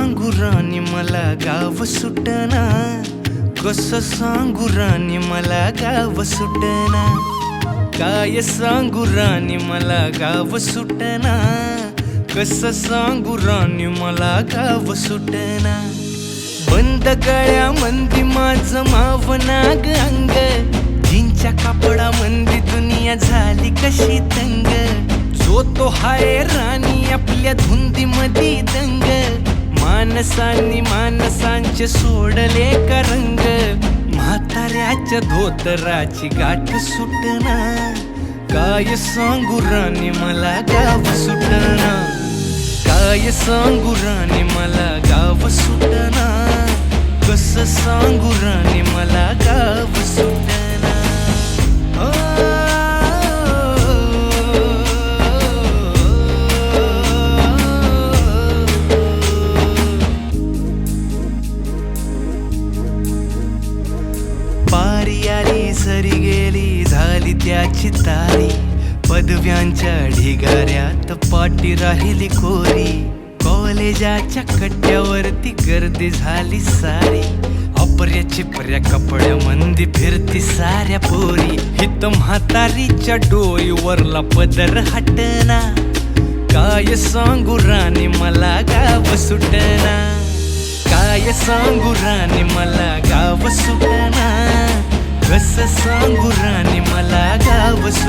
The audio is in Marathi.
सांगू राणी मला गाव सुटना, कसं सांगू राणी मला गाव सुटना, काय सांगू राणी मला गाव सुटना, कसं सांगू राणी मला गाव सुटना। बंद गळ्यामंदी माझं मावनाग अंग, जीनच्या कापडामंदी दुनिया झाली कशी तंग, जो तो हाय राणी आपल्या धुंदीमधी दंग, माणसांनी माणसांचे सोडले का रंग, म्हाताऱ्याच्या धोतराची गाठ सुटना, काय सांगू राणी मला गाव सुटना, काय सांगू राणी मला गाव सुटना, कसं सांगू राणी मला गाव सुटना। पारी आली सरी गेली झाली त्याची तारी, पदव्यांच्या ढिगाऱ्यात पाठी राहिली कोरी, कॉलेजाच्या कट्ट्यावरती गर्दी झाली सारी, अपऱ्या चिपऱ्या कपड्यामंदी फिरती साऱ्या पोरी, हित म्हातारीच्या डोईवरला पदर हटना, काय सांगू राणी मला गाव सुटना, काय सांगू राणी मला गाव सुटना, कसं सांगू राणी मला गाव सुटना।